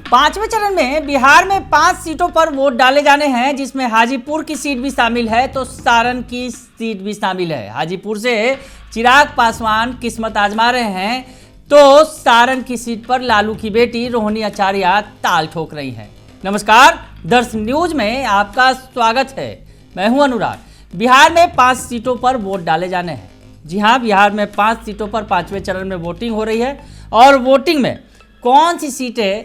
पांचवें चरण में बिहार में 5 सीटों पर वोट डाले जाने हैं, जिसमें हाजीपुर की सीट भी शामिल है तो सारण की सीट भी शामिल है। हाजीपुर से चिराग पासवान किस्मत आजमा रहे हैं तो सारण की सीट पर लालू की बेटी रोहिणी आचार्य ताल ठोक रही हैं। नमस्कार, दर्श न्यूज में आपका स्वागत है। मैं हूं अनुराग। बिहार में 5 सीटों पर वोट डाले जाने हैं। जी हां, बिहार में 5 सीटों पर 5वें चरण में वोटिंग हो रही है और वोटिंग में कौन सी सीटें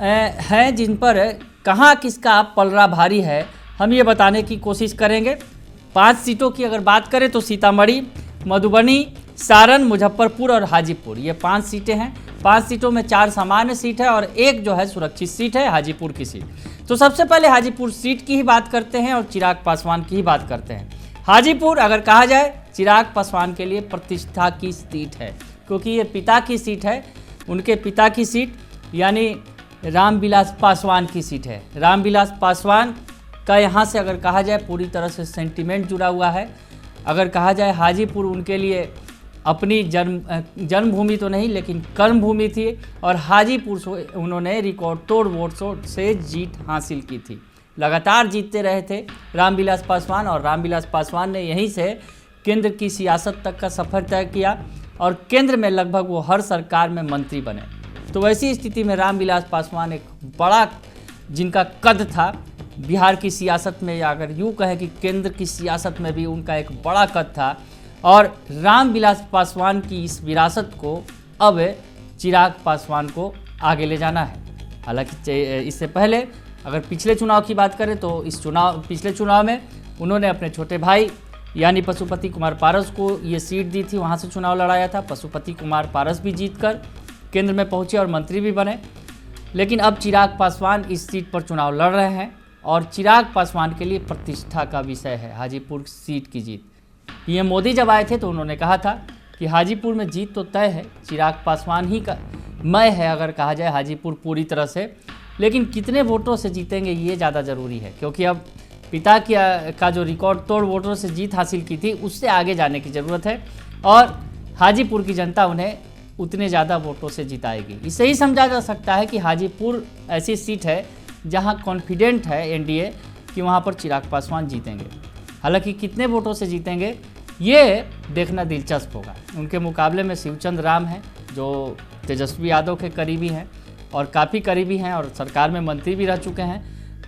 हैं, जिन पर कहां किसका पलड़ा भारी है, हम ये बताने की कोशिश करेंगे। 5 सीटों की अगर बात करें तो सीतामढ़ी, मधुबनी, सारण, मुजफ्फरपुर और हाजीपुर, ये 5 सीटें हैं। 5 सीटों में 4 सामान्य सीट है और एक जो है सुरक्षित सीट है, हाजीपुर की सीट। तो सबसे पहले हाजीपुर सीट की ही बात करते हैं और चिराग पासवान की ही बात करते हैं। हाजीपुर अगर कहा जाए चिराग पासवान के लिए प्रतिष्ठा की सीट है, क्योंकि ये पिता की सीट है। उनके पिता की सीट यानी रामविलास पासवान की सीट है। रामविलास पासवान का यहाँ से अगर कहा जाए पूरी तरह से सेंटिमेंट जुड़ा हुआ है। अगर कहा जाए हाजीपुर उनके लिए अपनी जन्मभूमि तो नहीं लेकिन कर्मभूमि थी और हाजीपुर से उन्होंने रिकॉर्ड तोड़ वोटों से जीत हासिल की थी। लगातार जीतते रहे थे रामविलास पासवान और रामविलास पासवान ने यहीं से केंद्र की सियासत तक का सफ़र तय किया और केंद्र में लगभग वो हर सरकार में मंत्री बने। तो वैसी स्थिति में रामविलास पासवान एक बड़ा जिनका कद था बिहार की सियासत में, या अगर यूँ कहें कि केंद्र की सियासत में भी उनका एक बड़ा कद था। और रामविलास पासवान की इस विरासत को अब चिराग पासवान को आगे ले जाना है। हालांकि इससे पहले अगर पिछले चुनाव की बात करें तो पिछले चुनाव में उन्होंने अपने छोटे भाई यानी पशुपति कुमार पारस को ये सीट दी थी, वहाँ से चुनाव लड़ाया था। पशुपति कुमार पारस भी जीतकर केंद्र में पहुंचे और मंत्री भी बने। लेकिन अब चिराग पासवान इस सीट पर चुनाव लड़ रहे हैं और चिराग पासवान के लिए प्रतिष्ठा का विषय है हाजीपुर सीट की जीत। पीएम मोदी जब आए थे तो उन्होंने कहा था कि हाजीपुर में जीत तो तय है, चिराग पासवान ही का मय है अगर कहा जाए हाजीपुर पूरी तरह से। लेकिन कितने वोटों से जीतेंगे ये ज़्यादा ज़रूरी है, क्योंकि अब पिता का जो रिकॉर्ड तोड़ वोटों से जीत हासिल की थी उससे आगे जाने की ज़रूरत है और हाजीपुर की जनता उन्हें उतने ज़्यादा वोटों से जिताएगी। इससे ही समझा जा सकता है कि हाजीपुर ऐसी सीट है जहां कॉन्फिडेंट है एनडीए कि वहां पर चिराग पासवान जीतेंगे। हालांकि कितने वोटों से जीतेंगे ये देखना दिलचस्प होगा। उनके मुकाबले में शिवचंद राम हैं जो तेजस्वी यादव के करीबी हैं और काफ़ी करीबी हैं और सरकार में मंत्री भी रह चुके हैं।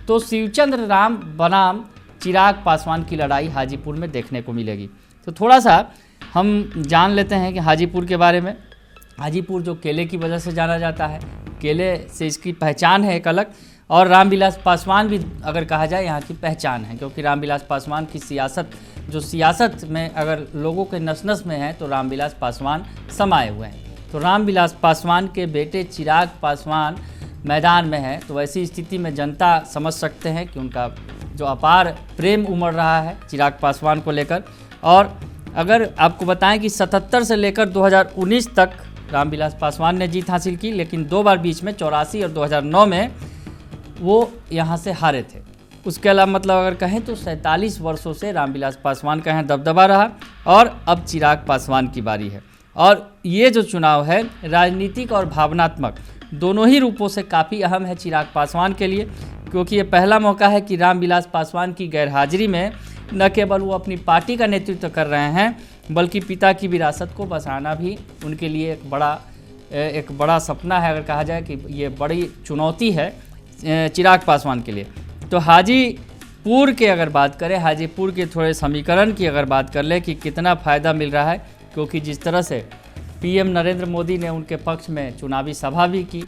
तो शिवचंद राम बनाम चिराग पासवान की लड़ाई हाजीपुर में देखने को मिलेगी। तो थोड़ा सा हम जान लेते हैं कि हाजीपुर के बारे में। हाजीपुर जो केले की वजह से जाना जाता है, केले से इसकी पहचान है एक अलग, और रामविलास पासवान भी अगर कहा जाए यहाँ की पहचान है, क्योंकि रामविलास पासवान की सियासत में अगर लोगों के नस नस में है तो रामविलास पासवान समाये हुए हैं। तो रामविलास पासवान के बेटे चिराग पासवान मैदान में है, तो ऐसी स्थिति में जनता समझ सकते हैं कि उनका जो अपार प्रेम उमड़ रहा है चिराग पासवान को लेकर। और अगर आपको बताएं कि 77 से लेकर 2019 तक रामविलास पासवान ने जीत हासिल की, लेकिन 2 बार बीच में 84 और 2009 में वो यहाँ से हारे थे। उसके अलावा मतलब अगर कहें तो 47 वर्षों से रामविलास पासवान का यहाँ दबदबा रहा और अब चिराग पासवान की बारी है। और ये जो चुनाव है राजनीतिक और भावनात्मक दोनों ही रूपों से काफ़ी अहम है चिराग पासवान के लिए, क्योंकि ये पहला मौका है कि रामविलास पासवान की गैरहाजिरी में न केवल वो अपनी पार्टी का नेतृत्व कर रहे हैं बल्कि पिता की विरासत को बचाना भी उनके लिए एक बड़ा सपना है। अगर कहा जाए कि ये बड़ी चुनौती है चिराग पासवान के लिए। तो हाजीपुर के अगर बात करें, हाजीपुर के थोड़े समीकरण की अगर बात कर ले कि कितना फ़ायदा मिल रहा है, क्योंकि जिस तरह से पीएम नरेंद्र मोदी ने उनके पक्ष में चुनावी सभा भी की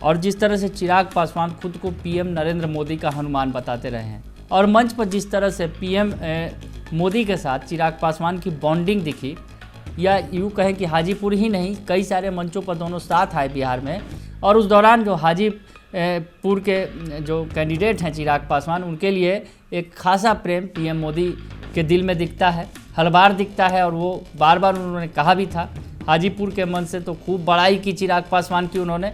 और जिस तरह से चिराग पासवान खुद को पीएम नरेंद्र मोदी का हनुमान बताते रहे हैं और मंच पर जिस तरह से पीएम मोदी के साथ चिराग पासवान की बॉन्डिंग दिखी, या यूँ कहें कि हाजीपुर ही नहीं कई सारे मंचों पर दोनों साथ आए बिहार में। और उस दौरान जो हाजीपुर के जो कैंडिडेट हैं चिराग पासवान, उनके लिए एक खासा प्रेम पीएम मोदी के दिल में दिखता है, हर बार दिखता है। और वो बार बार उन्होंने कहा भी था, हाजीपुर के मन से तो खूब बड़ाई की चिराग पासवान की उन्होंने।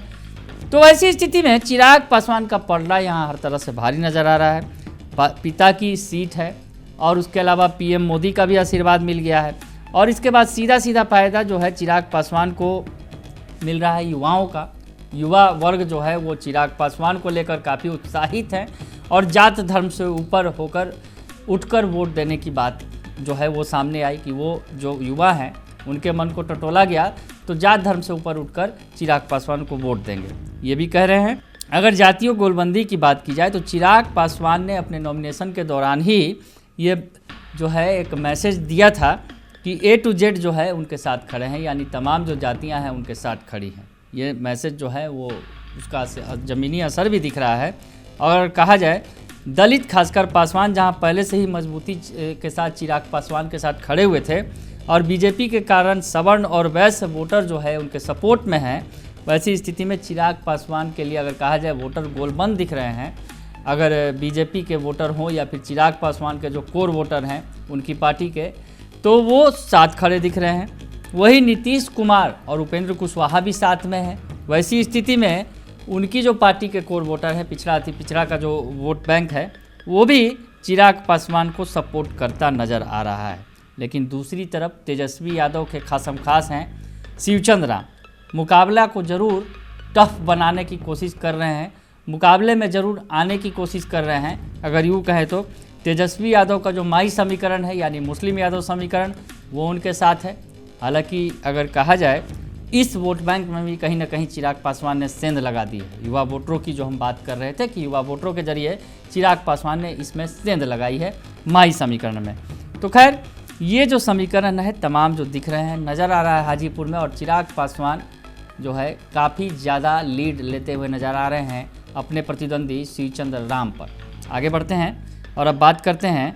तो ऐसी स्थिति में चिराग पासवान का पलड़ा यहाँ हर तरह से भारी नज़र आ रहा है। पिता की सीट है और उसके अलावा पीएम मोदी का भी आशीर्वाद मिल गया है। और इसके बाद सीधा फ़ायदा जो है चिराग पासवान को मिल रहा है युवाओं का, युवा वर्ग जो है वो चिराग पासवान को लेकर काफ़ी उत्साहित है और जात धर्म से ऊपर होकर उठकर वोट देने की बात जो है वो सामने आई कि वो जो युवा हैं उनके मन को टटोला गया तो जात धर्म से ऊपर उठकर चिराग पासवान को वोट देंगे, ये भी कह रहे हैं। अगर जातीय गोलबंदी की बात की जाए तो चिराग पासवान ने अपने नॉमिनेशन के दौरान ही ये जो है एक मैसेज दिया था कि A to Z जो है उनके साथ खड़े हैं, यानी तमाम जो जातियां हैं उनके साथ खड़ी हैं। ये मैसेज जो है वो उसका ज़मीनी असर भी दिख रहा है। और कहा जाए दलित खासकर पासवान जहां पहले से ही मजबूती के साथ चिराग पासवान के साथ खड़े हुए थे और बीजेपी के कारण सवर्ण और वैश्य वोटर जो है उनके सपोर्ट में हैं, वैसी स्थिति में चिराग पासवान के लिए अगर कहा जाए वोटर गोलबंद दिख रहे हैं। अगर बीजेपी के वोटर हों या फिर चिराग पासवान के जो कोर वोटर हैं उनकी पार्टी के, तो वो साथ खड़े दिख रहे हैं। वही नीतीश कुमार और उपेंद्र कुशवाहा भी साथ में हैं। वैसी स्थिति में उनकी जो पार्टी के कोर वोटर है, पिछड़ा अति पिछड़ा का जो वोट बैंक है, वो भी चिराग पासवान को सपोर्ट करता नज़र आ रहा है। लेकिन दूसरी तरफ तेजस्वी यादव के खासम खास हैं शिवचंद्र राम, मुकाबला को ज़रूर टफ बनाने की कोशिश कर रहे हैं, मुकाबले में ज़रूर आने की कोशिश कर रहे हैं। अगर यूँ कहें तो तेजस्वी यादव का जो माई समीकरण है यानी मुस्लिम यादव समीकरण, वो उनके साथ है। हालांकि अगर कहा जाए इस वोट बैंक में भी कहीं ना कहीं चिराग पासवान ने सेंध लगा दी है। युवा वोटरों की जो हम बात कर रहे थे कि युवा वोटरों के जरिए चिराग पासवान ने इसमें सेंध लगाई है माई समीकरण में। तो खैर ये जो समीकरण है तमाम जो दिख रहे हैं नज़र आ रहा है हाजीपुर में, और चिराग पासवान जो है काफ़ी ज़्यादा लीड लेते हुए नज़र आ रहे हैं अपने प्रतिद्वंदी शिवचंद्र राम पर। आगे बढ़ते हैं और अब बात करते हैं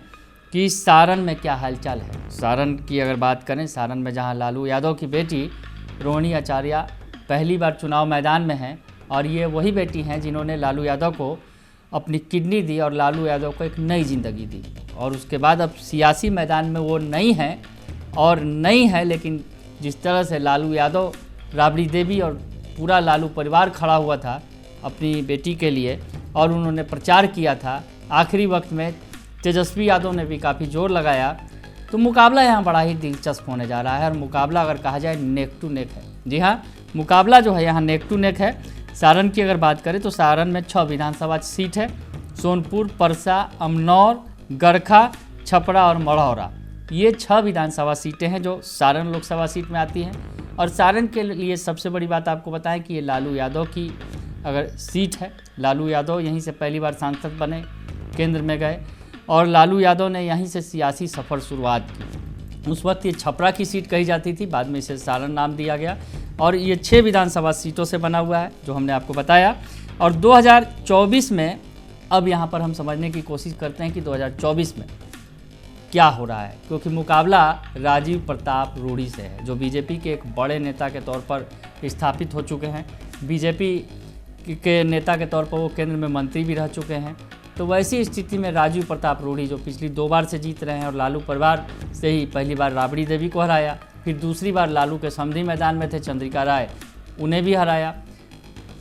कि सारण में क्या हालचाल है। सारण की अगर बात करें, सारण में जहां लालू यादव की बेटी रोहिणी आचार्य पहली बार चुनाव मैदान में हैं, और ये वही बेटी हैं जिन्होंने लालू यादव को अपनी किडनी दी और लालू यादव को एक नई ज़िंदगी दी। और उसके बाद अब सियासी मैदान में वो नई हैं और नई है, लेकिन जिस तरह से लालू यादव, राबड़ी देवी और पूरा लालू परिवार खड़ा हुआ था अपनी बेटी के लिए और उन्होंने प्रचार किया था, आखिरी वक्त में तेजस्वी यादव ने भी काफ़ी जोर लगाया, तो मुकाबला यहाँ बड़ा ही दिलचस्प होने जा रहा है। और मुकाबला अगर कहा जाए नेक टू नेक है। जी हाँ, मुकाबला जो है यहाँ नेक टू नेक है। सारण की अगर बात करें तो सारण में 6 विधानसभा सीट है। सोनपुर, परसा, अमनौर, गरखा, छपरा और मढ़ौरा, ये 6 विधानसभा सीटें हैं जो सारण लोकसभा सीट में आती हैं। और सारण के लिए सबसे बड़ी बात आपको बताएं कि ये लालू यादव की अगर सीट है, लालू यादव यहीं से पहली बार सांसद बने, केंद्र में गए और लालू यादव ने यहीं से सियासी सफ़र शुरुआत की। उस वक्त ये छपरा की सीट कही जाती थी, बाद में इसे सारण नाम दिया गया। और ये 6 विधानसभा सीटों से बना हुआ है जो हमने आपको बताया। और 2024 में अब यहाँ पर हम समझने की कोशिश करते हैं कि 2024 में क्या हो रहा है, क्योंकि मुकाबला राजीव प्रताप रूढ़ी से है जो बीजेपी के एक बड़े नेता के तौर पर स्थापित हो चुके हैं। बीजेपी के नेता के तौर पर वो केंद्र में मंत्री भी रह चुके हैं। तो वैसी स्थिति में राजीव प्रताप रूढ़ी जो पिछली 2 बार से जीत रहे हैं और लालू परिवार से ही पहली बार राबड़ी देवी को हराया, फिर दूसरी बार लालू के समधी मैदान में थे चंद्रिका राय, उन्हें भी हराया।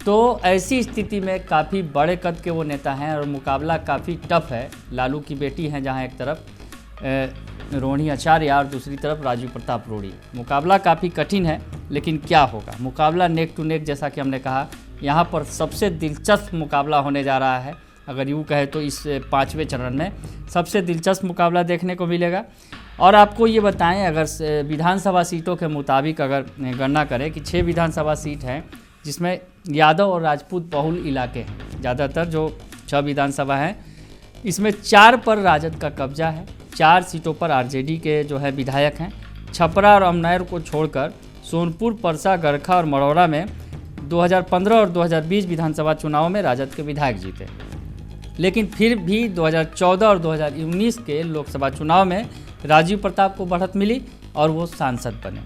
तो ऐसी स्थिति में काफ़ी बड़े कद के वो नेता हैं और मुकाबला काफ़ी टफ है। लालू की बेटी हैं जहाँ एक तरफ रोहिणी आचार्य और दूसरी तरफ राजीव प्रताप रूढ़ी। मुकाबला काफ़ी कठिन है, लेकिन क्या होगा, मुकाबला नेक टू नेक, जैसा कि हमने कहा यहाँ पर सबसे दिलचस्प मुकाबला होने जा रहा है। अगर यूँ कहे तो इस 5वें चरण में सबसे दिलचस्प मुकाबला देखने को मिलेगा। और आपको ये बताएं, अगर विधानसभा सीटों के मुताबिक अगर गणना करें कि 6 विधानसभा सीट हैं जिसमें यादव और राजपूत बहुल इलाके हैं, ज़्यादातर जो 6 विधानसभा हैं इसमें 4 पर राजद का कब्जा है, 4 सीटों पर आरजेडी के जो है विधायक हैं। छपरा और अमनौर को छोड़कर सोनपुर, परसा, गरखा और मढ़ौरा में 2015 और 2020 विधानसभा चुनाव में राजद के विधायक जीते। लेकिन फिर भी 2014 और 2019 के लोकसभा चुनाव में राजीव प्रताप को बढ़त मिली और वो सांसद बने।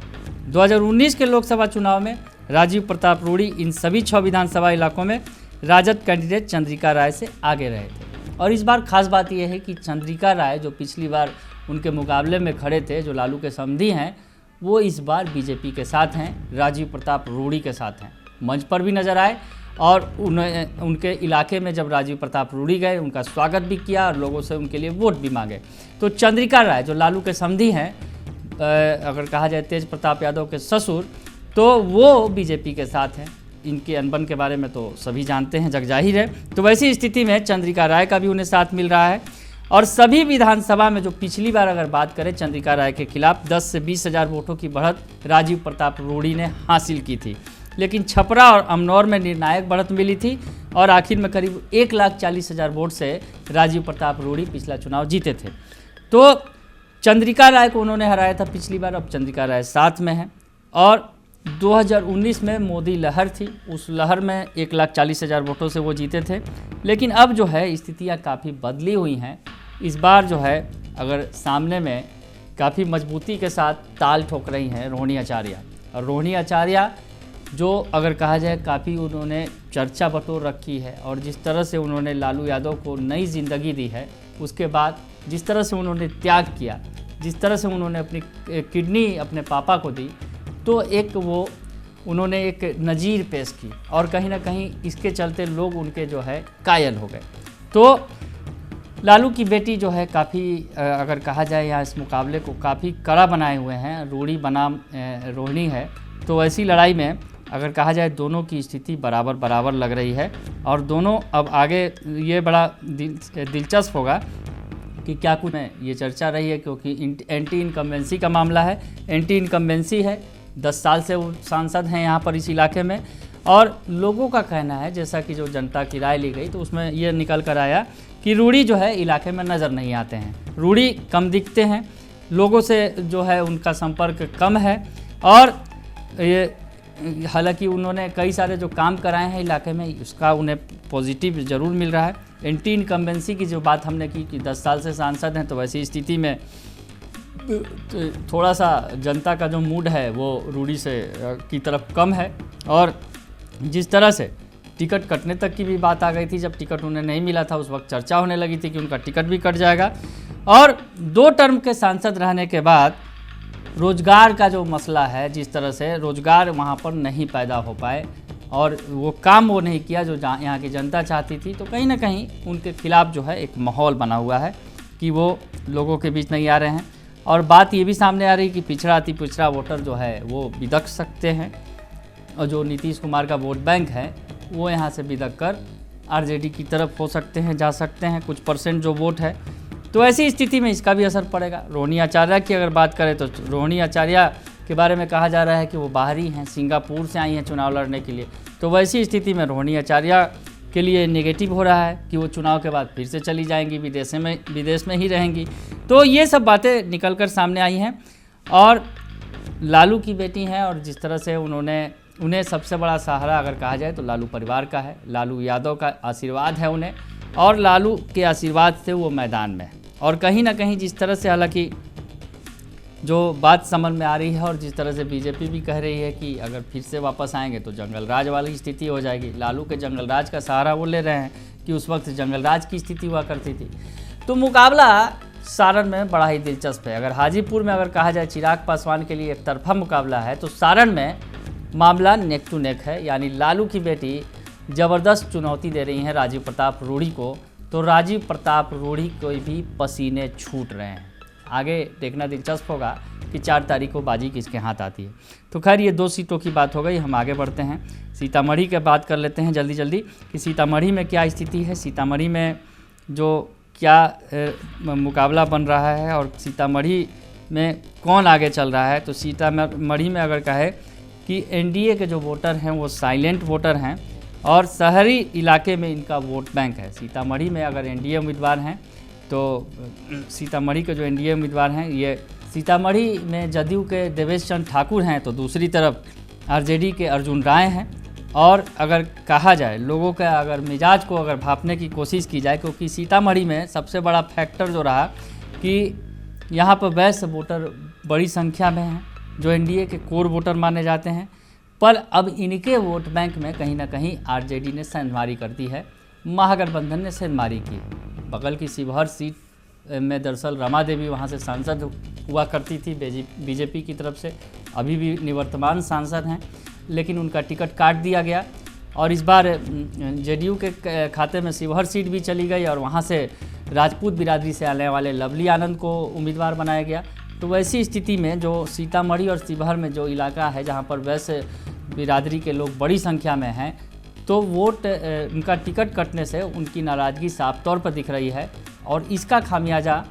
2019 के लोकसभा चुनाव में राजीव प्रताप रूढ़ी इन सभी 6 विधानसभा इलाकों में राजद कैंडिडेट चंद्रिका राय से आगे रहे थे। और इस बार खास बात यह है कि चंद्रिका राय जो पिछली बार उनके मुकाबले में खड़े थे, जो लालू के समधी हैं, वो इस बार बीजेपी के साथ हैं, राजीव प्रताप रूढ़ी के साथ हैं। मंच पर भी नजर आए और उनके इलाके में जब राजीव प्रताप रूढ़ी गए उनका स्वागत भी किया और लोगों से उनके लिए वोट भी मांगे। तो चंद्रिका राय जो लालू के समधी हैं, अगर कहा जाए तेज प्रताप यादव के ससुर, तो वो बीजेपी के साथ हैं। इनके अनबन के बारे में तो सभी जानते हैं, जग जाहिर है। तो वैसी स्थिति में चंद्रिका राय का भी उन्हें साथ मिल रहा है और सभी विधानसभा में जो पिछली बार अगर बात करें चंद्रिका राय के खिलाफ 10 से 20 हज़ार वोटों की बढ़त राजीव प्रताप रूढ़ी ने हासिल की थी, लेकिन छपरा और अमनौर में निर्णायक बढ़त मिली थी और आखिर में करीब 1,40,000 वोट से राजीव प्रताप रूढ़ी पिछला चुनाव जीते थे। तो चंद्रिका राय को उन्होंने हराया था पिछली बार, अब चंद्रिका राय साथ में है और 2019 में मोदी लहर थी, उस लहर में 1,40,000 वोटों से वो जीते थे। लेकिन अब जो है स्थितियाँ काफ़ी बदली हुई हैं। इस बार जो है अगर सामने में काफ़ी मजबूती के साथ ताल ठोक रही हैं रोहिणी आचार्य, और रोहिणी आचार्य जो अगर कहा जाए काफ़ी उन्होंने चर्चा बटोर रखी है और जिस तरह से उन्होंने लालू यादव को नई ज़िंदगी दी है, उसके बाद जिस तरह से उन्होंने त्याग किया, जिस तरह से उन्होंने अपनी किडनी अपने पापा को दी, तो एक वो उन्होंने एक नज़ीर पेश की और कहीं ना कहीं इसके चलते लोग उनके जो है कायल हो गए। तो लालू की बेटी जो है काफ़ी अगर कहा जाए यहाँ इस मुकाबले को काफ़ी कड़ा बनाए हुए हैं, रूढ़ी बनाम रोहिणी है। तो ऐसी लड़ाई में अगर कहा जाए दोनों की स्थिति बराबर बराबर लग रही है और दोनों अब आगे ये बड़ा दिलचस्प होगा कि क्या कुछ में ये चर्चा रही है, क्योंकि एंटी इनकम्बेंसी का मामला है। एंटी इनकम्बेंसी है, 10 साल से वो सांसद हैं यहाँ पर इस इलाके में और लोगों का कहना है, जैसा कि जो जनता की राय ली गई तो उसमें ये निकल कर आया कि रूढ़ी जो है इलाके में नज़र नहीं आते हैं, रूढ़ी कम दिखते हैं, लोगों से जो है उनका संपर्क कम है और ये हालांकि उन्होंने कई सारे जो काम कराए हैं इलाके में उसका उन्हें पॉजिटिव ज़रूर मिल रहा है। एंटी इनकम्बेंसी की जो बात हमने की कि 10 साल से सांसद हैं, तो वैसी स्थिति में थोड़ा सा जनता का जो मूड है वो रूढ़ी से की तरफ कम है और जिस तरह से टिकट कटने तक की भी बात आ गई थी, जब टिकट उन्हें नहीं मिला था उस वक्त चर्चा होने लगी थी कि उनका टिकट भी कट जाएगा। और 2 टर्म के सांसद रहने के बाद रोजगार का जो मसला है, जिस तरह से रोजगार वहाँ पर नहीं पैदा हो पाए और वो काम वो नहीं किया जो यहाँ की जनता चाहती थी, तो कहीं ना कहीं उनके खिलाफ जो है एक माहौल बना हुआ है कि वो लोगों के बीच नहीं आ रहे हैं। और बात ये भी सामने आ रही कि पिछड़ा अति पिछड़ा वोटर जो है वो बिदक सकते हैं और जो नीतीश कुमार का वोट बैंक है वो यहाँ से बिदक कर आरजेडी की तरफ हो सकते हैं, जा सकते हैं, कुछ परसेंट जो वोट है। तो ऐसी स्थिति में इसका भी असर पड़ेगा। रोहिणी आचार्य की अगर बात करें तो रोहिणी आचार्य के बारे में कहा जा रहा है कि वो बाहरी हैं, सिंगापुर से आई हैं चुनाव लड़ने के लिए। तो वैसी स्थिति में रोहिणी आचार्य के लिए नेगेटिव हो रहा है कि वो चुनाव के बाद फिर से चली जाएंगी, विदेश में ही रहेंगी। तो ये सब बातें निकल कर सामने आई हैं और लालू की बेटी हैं और जिस तरह से उन्हें सबसे बड़ा सहारा अगर कहा जाए तो लालू परिवार का है, लालू यादव का आशीर्वाद है उन्हें और लालू के आशीर्वाद से वो मैदान में है। और कहीं ना कहीं जिस तरह से हालांकि जो बात समझ में आ रही है और जिस तरह से बीजेपी भी कह रही है कि अगर फिर से वापस आएंगे तो जंगल राज वाली स्थिति हो जाएगी। लालू के जंगल राज का सहारा वो ले रहे हैं कि उस वक्त जंगल राज की स्थिति हुआ करती थी। तो मुकाबला सारण में बड़ा ही दिलचस्प है। अगर हाजीपुर में अगर कहा जाए चिराग पासवान के लिए एक तरफा मुकाबला है, तो सारण में मामला नेक टू नेक है, यानी लालू की बेटी ज़बरदस्त चुनौती दे रही हैं राजीव प्रताप रूढ़ी को। तो राजीव प्रताप रूढ़ी को भी पसीने छूट रहे हैं। आगे देखना दिलचस्प होगा कि 4 तारीख को बाजी किसके हाथ आती है। तो खैर ये 2 सीटों की बात हो गई, हम आगे बढ़ते हैं। सीतामढ़ी की बात कर लेते हैं जल्दी जल्दी कि सीतामढ़ी में क्या स्थिति है, सीतामढ़ी में जो क्या मुकाबला बन रहा है और सीतामढ़ी में कौन आगे चल रहा है। तो सीतामढ़ी में अगर कहे कि एनडीए के जो वोटर हैं वो साइलेंट वोटर हैं और शहरी इलाके में इनका वोट बैंक है। सीतामढ़ी में अगर एनडीए उम्मीदवार हैं तो सीतामढ़ी के जो एनडीए उम्मीदवार हैं ये सीतामढ़ी में जदयू के देवेश चंद्र ठाकुर हैं, तो दूसरी तरफ आरजेडी के अर्जुन राय हैं। और अगर कहा जाए लोगों का अगर मिजाज को अगर भांपने की कोशिश की जाए, क्योंकि सीतामढ़ी में सबसे बड़ा फैक्टर जो रहा कि यहाँ पर वैश्य वोटर बड़ी संख्या में हैं जो एनडीए के कोर वोटर माने जाते हैं, पर अब इनके वोट बैंक में कहीं ना कहीं आरजेडी ने सेंधमारी कर दी है, महागठबंधन ने सेंधमारी की। बगल की शिवहर सीट में दरअसल रमा देवी वहाँ से सांसद हुआ करती थी बीजेपी की तरफ से, अभी भी निवर्तमान सांसद हैं, लेकिन उनका टिकट काट दिया गया और इस बार जेडीयू के खाते में शिवहर सीट भी चली गई और वहाँ से राजपूत बिरादरी से आने वाले लवली आनंद को उम्मीदवार बनाया गया। तो वैसी स्थिति में जो सीतामढ़ी और शिवहर में जो इलाका है जहाँ पर वैसे बिरादरी के लोग बड़ी संख्या में हैं, तो वोट उनका टिकट कटने से उनकी नाराज़गी साफ तौर पर दिख रही है और इसका खामियाजा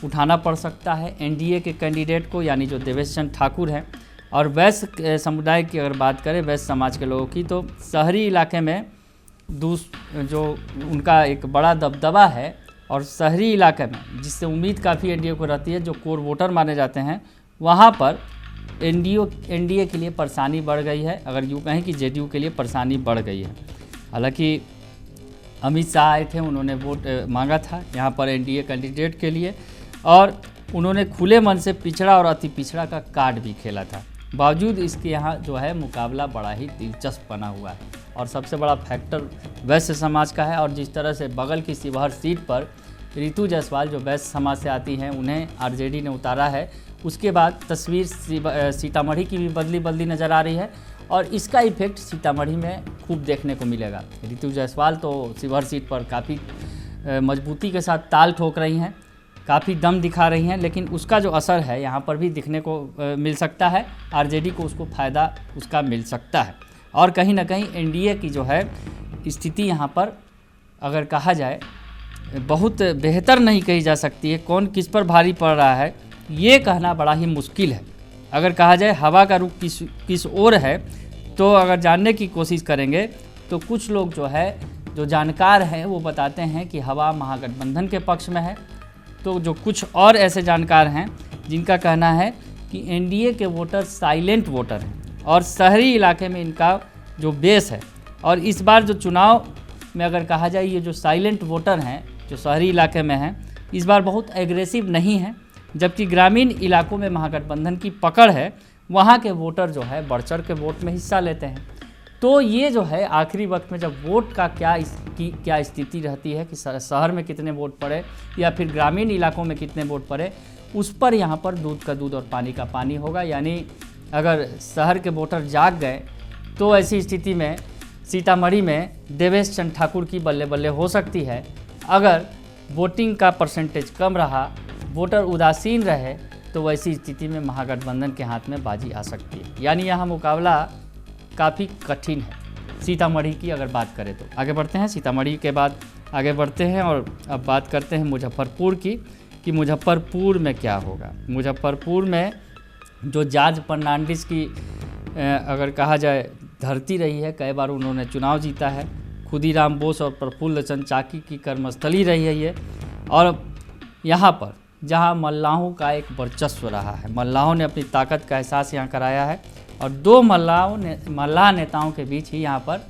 उठाना पड़ सकता है एनडीए के कैंडिडेट को, यानी जो देवेश चंद्र ठाकुर हैं। और वैश्य समुदाय की अगर बात करें, वैश्य समाज के लोगों की, तो शहरी इलाके में जो उनका एक बड़ा दबदबा है और शहरी इलाके में जिससे उम्मीद काफ़ी एनडीए को रहती है, जो कोर वोटर माने जाते हैं, वहाँ पर एनडीए के लिए परेशानी बढ़ गई है। अगर यूँ कहें कि जेडीयू के लिए परेशानी बढ़ गई है। हालांकि अमित शाह आए थे, उन्होंने वोट मांगा था यहाँ पर एनडीए कैंडिडेट के लिए और उन्होंने खुले मन से पिछड़ा और अति पिछड़ा का कार्ड भी खेला था। बावजूद इसके यहाँ जो है मुकाबला बड़ा ही दिलचस्प बना हुआ है और सबसे बड़ा फैक्टर वैश्य समाज का है। और जिस तरह से बगल की शिवहर सीट पर रितु जायसवाल जो वैश्य समाज से आती हैं, उन्हें आरजेडी ने उतारा है, उसके बाद तस्वीर सीतामढ़ी की भी बदली नज़र आ रही है और इसका इफेक्ट सीतामढ़ी में खूब देखने को मिलेगा। रितु जायसवाल तो शिवहर सीट पर काफ़ी मजबूती के साथ ताल ठोक रही हैं, काफ़ी दम दिखा रही हैं, लेकिन उसका जो असर है यहाँ पर भी दिखने को मिल सकता है। आरजेडी को उसको फ़ायदा उसका मिल सकता है और कहीं ना कहीं एनडीए की जो है स्थिति यहाँ पर अगर कहा जाए बहुत बेहतर नहीं कही जा सकती है। कौन किस पर भारी पड़ रहा है ये कहना बड़ा ही मुश्किल है। अगर कहा जाए हवा का रुख किस ओर है, तो अगर जानने की कोशिश करेंगे तो कुछ लोग जो जानकार हैं वो बताते हैं कि हवा महागठबंधन के पक्ष में है। तो जो कुछ और ऐसे जानकार हैं जिनका कहना है कि एनडीए के वोटर साइलेंट वोटर हैं और शहरी इलाके में इनका जो बेस है, और इस बार जो चुनाव में अगर कहा जाए ये जो साइलेंट वोटर हैं जो शहरी इलाके में हैं, इस बार बहुत एग्रेसिव नहीं हैं, जबकि ग्रामीण इलाकों में महागठबंधन की पकड़ है, वहाँ के वोटर जो है बढ़ चढ़ के वोट में हिस्सा लेते हैं। तो ये जो है आखिरी वक्त में जब वोट का क्या स्थिति रहती है कि शहर में कितने वोट पड़े या फिर ग्रामीण इलाकों में कितने वोट पड़े, उस पर यहाँ पर दूध का दूध और पानी का पानी होगा। यानी अगर शहर के वोटर जाग गए तो ऐसी स्थिति में सीतामढ़ी में देवेश चंद्र ठाकुर की बल्ले बल्ले हो सकती है। अगर वोटिंग का परसेंटेज कम रहा, वोटर उदासीन रहे, तो वैसी स्थिति में महागठबंधन के हाथ में बाजी आ सकती है। यानी यहाँ मुकाबला काफ़ी कठिन है सीतामढ़ी की अगर बात करें तो। आगे बढ़ते हैं, सीतामढ़ी के बाद आगे बढ़ते हैं और अब बात करते हैं मुजफ्फरपुर की कि मुजफ्फरपुर में क्या होगा। मुजफ्फरपुर में जो जॉर्ज फर्नांडिस की अगर कहा जाए धरती रही है, कई बार उन्होंने चुनाव जीता है, खुदीराम बोस और प्रफुल्ल चंद्र चाकी की कर्मस्थली रही है ये, और यहाँ पर जहाँ मल्लाहों का एक वर्चस्व रहा है, मल्लाहों ने अपनी ताकत का एहसास यहाँ कराया है और दो मल्लाह नेताओं के बीच ही यहाँ पर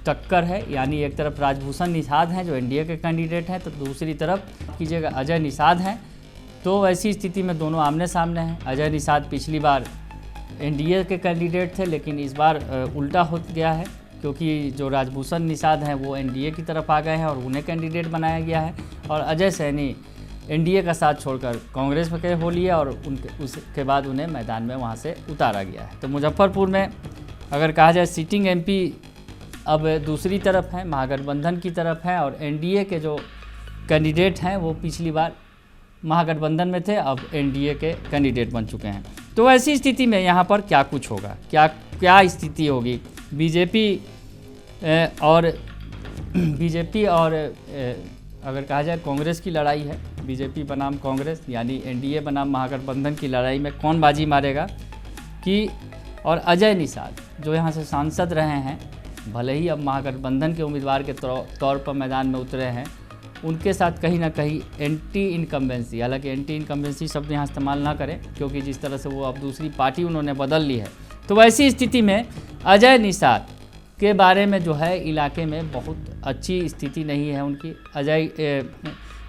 टक्कर है। यानी एक तरफ राजभूषण निषाद हैं जो एनडीए के कैंडिडेट हैं, तो दूसरी तरफ कीजिएगा अजय निषाद हैं। तो ऐसी स्थिति में दोनों आमने सामने हैं। अजय निषाद पिछली बार एनडीए के कैंडिडेट थे, लेकिन इस बार उल्टा हो गया है क्योंकि जो राजभूषण निषाद हैं वो एनडीए की तरफ आ गए हैं और उन्हें कैंडिडेट बनाया गया है, और अजय सैनी एनडीए का साथ छोड़कर कांग्रेस में हो लिए और उसके बाद उन्हें मैदान में वहाँ से उतारा गया है। तो मुजफ्फरपुर में अगर कहा जाए सिटिंग एमपी अब दूसरी तरफ हैं, महागठबंधन की तरफ हैं, और एनडीए के जो कैंडिडेट हैं वो पिछली बार महागठबंधन में थे, अब एनडीए के कैंडिडेट बन चुके हैं। तो ऐसी स्थिति में यहाँ पर क्या कुछ होगा, क्या स्थिति होगी। बीजेपी और अगर कहा जाए कांग्रेस की लड़ाई है, बीजेपी बनाम कांग्रेस यानी एनडीए बनाम महागठबंधन की लड़ाई में कौन बाजी मारेगा कि, और अजय निषाद जो यहाँ से सांसद रहे हैं, भले ही अब महागठबंधन के उम्मीदवार के तौर पर मैदान में उतरे हैं, उनके साथ कहीं ना कहीं एंटी इनकम्बेंसी, हालांकि एंटी इनकम्बेंसी शब्द यहाँ इस्तेमाल ना करें क्योंकि जिस तरह से वो अब दूसरी पार्टी उन्होंने बदल ली है, तो वैसी स्थिति में अजय निषाद के बारे में जो है इलाके में बहुत अच्छी स्थिति नहीं है उनकी।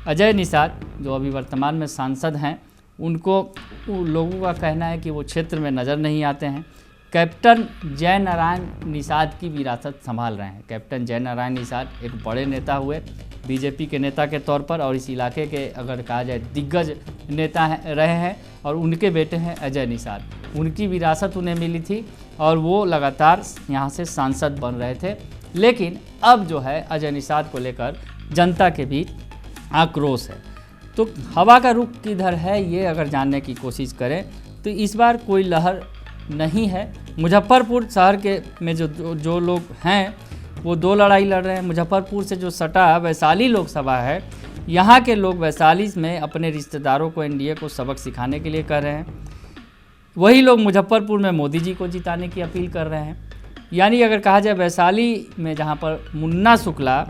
अजय निषाद जो अभी वर्तमान में सांसद हैं, उनको लोगों का कहना है कि वो क्षेत्र में नज़र नहीं आते हैं। कैप्टन जयनारायण निषाद की विरासत संभाल रहे हैं। कैप्टन जयनारायण निषाद एक बड़े नेता हुए बीजेपी के नेता के तौर पर, और इस इलाके के अगर कहा जाए दिग्गज नेता रहे हैं, और उनके बेटे हैं अजय निषाद। उनकी विरासत उन्हें मिली थी और वो लगातार यहाँ से सांसद बन रहे थे, लेकिन अब जो है अजय निषाद को लेकर जनता के बीच आक्रोश है। तो हवा का रुख किधर है ये अगर जानने की कोशिश करें तो इस बार कोई लहर नहीं है, मुजफ्फरपुर शहर के में जो लोग हैं वो दो लड़ाई लड़ रहे हैं। मुजफ्फरपुर से जो सटा वैशाली लोकसभा है, यहाँ के लोग वैशाली में अपने रिश्तेदारों को एनडीए को सबक सिखाने के लिए कर रहे हैं। वही लोग मुजफ्फरपुर में मोदी जी को जिताने की अपील कर रहे हैं। यानी अगर कहा जाए वैशाली में जहाँ पर मुन्ना शुक्ला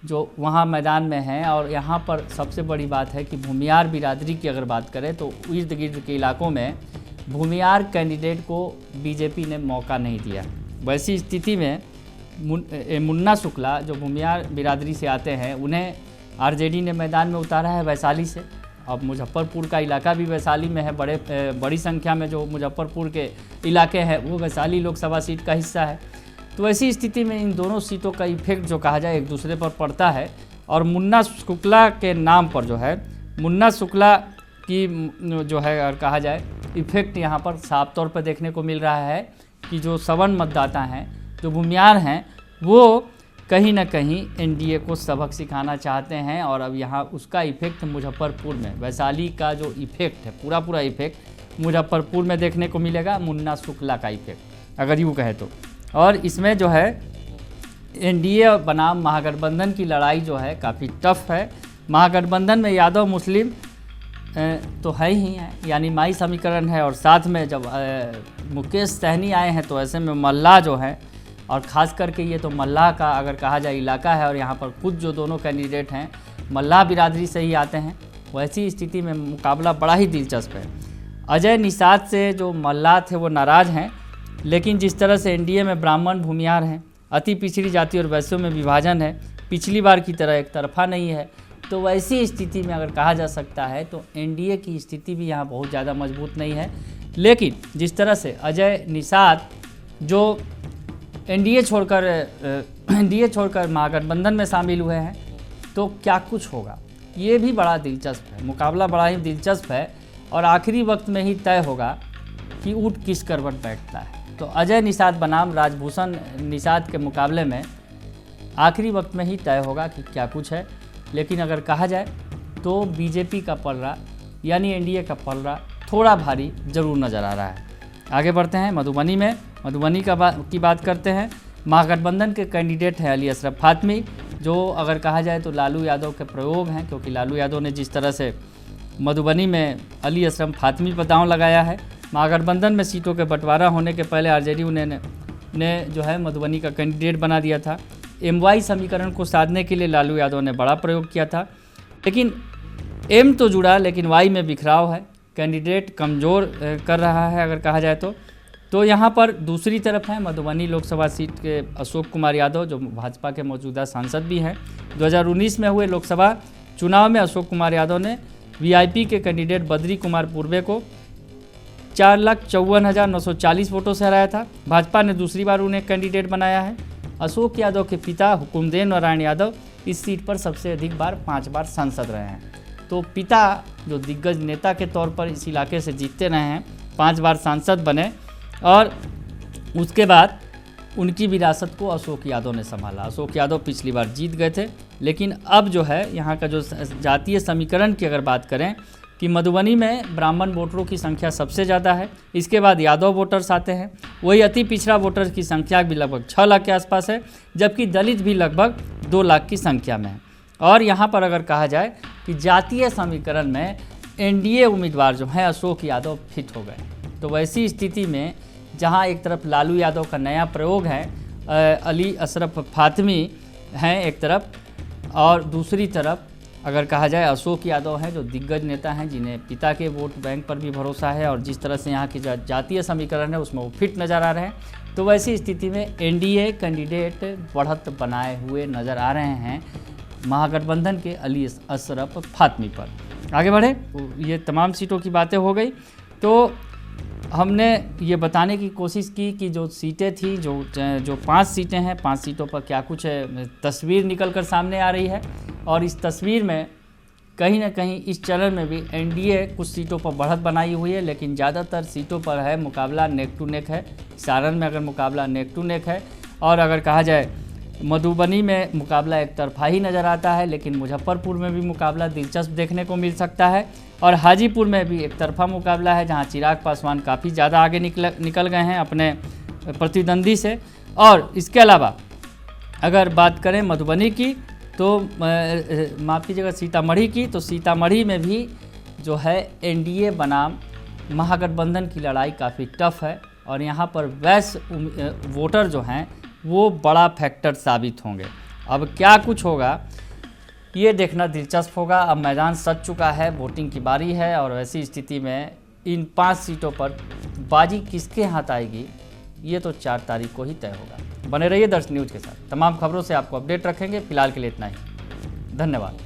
जो वहाँ मैदान में हैं, और यहाँ पर सबसे बड़ी बात है कि भूमियार बिरादरी की अगर बात करें तो इर्द गिर्द के इलाकों में भूमियार कैंडिडेट को बीजेपी ने मौका नहीं दिया। वैसी स्थिति में मुन्ना शुक्ला जो भूमियार बिरादरी से आते हैं, उन्हें आरजेडी ने मैदान में उतारा है वैशाली से। अब मुजफ्फरपुर का इलाका भी वैशाली में है, बड़ी संख्या में जो मुजफ्फरपुर के इलाके हैं वो वैशाली लोकसभा सीट का हिस्सा है। तो ऐसी स्थिति में इन दोनों सीटों का इफेक्ट जो कहा जाए एक दूसरे पर पड़ता है। और मुन्ना शुक्ला के नाम पर जो है, मुन्ना शुक्ला की जो है अगर कहा जाए इफेक्ट यहाँ पर साफ तौर पर देखने को मिल रहा है कि जो सवर्ण मतदाता हैं, जो भूमियार हैं, वो कहीं ना कहीं एनडीए को सबक सिखाना चाहते हैं। और अब यहाँ उसका इफेक्ट मुजफ्फरपुर में, वैशाली का जो इफेक्ट है पूरा इफेक्ट मुजफ्फरपुर में देखने को मिलेगा, मुन्ना शुक्ला का इफेक्ट अगर यूँ कहे तो। और इसमें जो है एनडीए बनाम महागठबंधन की लड़ाई जो है काफ़ी टफ है। महागठबंधन में यादव मुस्लिम तो है ही है, यानी माई समीकरण है, और साथ में जब मुकेश सहनी आए हैं तो ऐसे में मल्लाह जो है, और ख़ास करके ये तो मल्लाह का अगर कहा जाए इलाका है, और यहाँ पर खुद जो दोनों कैंडिडेट हैं मल्लाह बिरादरी से ही आते हैं। वैसी स्थिति में मुकाबला बड़ा ही दिलचस्प है। अजय निषाद से जो मल्लाह थे वो नाराज़ हैं, लेकिन जिस तरह से एनडीए में ब्राह्मण भूमियार हैं, अति पिछड़ी जाति और वैश्यों में विभाजन है, पिछली बार की तरह एक तरफा नहीं है, तो वैसी स्थिति में अगर कहा जा सकता है तो एनडीए की स्थिति भी यहाँ बहुत ज़्यादा मजबूत नहीं है। लेकिन जिस तरह से अजय निषाद जो एनडीए छोड़कर महागठबंधन में शामिल हुए हैं, तो क्या कुछ होगा, ये भी बड़ा दिलचस्प है। मुकाबला बड़ा ही दिलचस्प है और आखिरी वक्त में ही तय होगा कि ऊँट किस करवट बैठता है। तो अजय निषाद बनाम राजभूषण निषाद के मुकाबले में आखिरी वक्त में ही तय होगा कि क्या कुछ है। लेकिन अगर कहा जाए तो बीजेपी का पलड़ा यानी एनडीए का पलड़ा थोड़ा भारी जरूर नज़र आ रहा है। आगे बढ़ते हैं मधुबनी में। मधुबनी की बात करते हैं। महागठबंधन के कैंडिडेट हैं अली अशरफ फातमी, जो अगर कहा जाए तो लालू यादव के प्रयोग हैं, क्योंकि लालू यादव ने जिस तरह से मधुबनी में अली अशरफ फातमी पर दांव लगाया है। महागठबंधन में सीटों के बंटवारा होने के पहले आरजेडी ने जो है मधुबनी का कैंडिडेट बना दिया था। एमवाई समीकरण को साधने के लिए लालू यादव ने बड़ा प्रयोग किया था, लेकिन एम तो जुड़ा लेकिन वाई में बिखराव है, कैंडिडेट कमज़ोर कर रहा है अगर कहा जाए तो यहाँ पर दूसरी तरफ है मधुबनी लोकसभा सीट के अशोक कुमार यादव, जो भाजपा के मौजूदा सांसद भी हैं। 2019 में हुए लोकसभा चुनाव में अशोक कुमार यादव ने वीआईपी के कैंडिडेट बद्री कुमार पूर्वे को 4,54,940 वोटों से हराया था। भाजपा ने दूसरी बार उन्हें कैंडिडेट बनाया है। अशोक यादव के पिता हुकुमदेव नारायण यादव इस सीट पर सबसे अधिक बार 5 बार सांसद रहे हैं। तो पिता जो दिग्गज नेता के तौर पर इस इलाके से जीतते रहे हैं, 5 बार सांसद बने, और उसके बाद उनकी विरासत को अशोक यादव ने संभाला। अशोक यादव पिछली बार जीत गए थे, लेकिन अब जो है यहाँ का जो जातीय समीकरण की अगर बात करें कि मधुबनी में ब्राह्मण वोटरों की संख्या सबसे ज़्यादा है, इसके बाद यादव वोटर्स आते हैं, वही अति पिछड़ा वोटर्स की संख्या भी लगभग 6 लाख के आसपास है, जबकि दलित भी लगभग 2 लाख की संख्या में है। और यहाँ पर अगर कहा जाए कि जातीय समीकरण में एनडीए उम्मीदवार जो हैं अशोक यादव फिट हो गए, तो वैसी स्थिति में जहाँ एक तरफ लालू यादव का नया प्रयोग है, अली अशरफ फातमी हैं एक तरफ, और दूसरी तरफ अगर कहा जाए अशोक यादव हैं जो दिग्गज नेता हैं, जिन्हें पिता के वोट बैंक पर भी भरोसा है, और जिस तरह से यहाँ की जातीय समीकरण है उसमें वो फिट नज़र आ रहे हैं। तो वैसी स्थिति में एनडीए कैंडिडेट बढ़त बनाए हुए नज़र आ रहे हैं महागठबंधन के अली अशरफ फातमी पर। आगे बढ़े, ये तमाम सीटों की बातें हो गई, तो हमने ये बताने की कोशिश की कि जो सीटें थी, जो 5 सीटें हैं, 5 सीटों पर क्या कुछ तस्वीर निकल कर सामने आ रही है। और इस तस्वीर में कहीं ना कहीं इस चरण में भी एनडीए कुछ सीटों पर बढ़त बनाई हुई है, लेकिन ज़्यादातर सीटों पर है मुकाबला नेक टू नेक है। सारण में अगर मुकाबला नेक टू नेक है, और अगर कहा जाए मधुबनी में मुकाबला एक तरफा ही नज़र आता है, लेकिन मुजफ्फरपुर में भी मुकाबला दिलचस्प देखने को मिल सकता है और हाजीपुर में भी एक तरफा मुकाबला है, जहां चिराग पासवान काफ़ी ज़्यादा आगे निकल गए हैं अपने प्रतिद्वंदी से। और इसके अलावा अगर बात करें मधुबनी की तो माफ़ कीजिएगा सीतामढ़ी की, तो सीतामढ़ी में भी जो है एनडीए बनाम महागठबंधन की लड़ाई काफ़ी टफ है और यहाँ पर वैश्य वोटर जो हैं वो बड़ा फैक्टर साबित होंगे। अब क्या कुछ होगा ये देखना दिलचस्प होगा। अब मैदान सज चुका है, वोटिंग की बारी है और ऐसी स्थिति में इन 5 सीटों पर बाजी किसके हाथ आएगी ये तो 4 तारीख को ही तय होगा। बने रहिए दर्श न्यूज़ के साथ, तमाम खबरों से आपको अपडेट रखेंगे। फिलहाल के लिए इतना ही, धन्यवाद।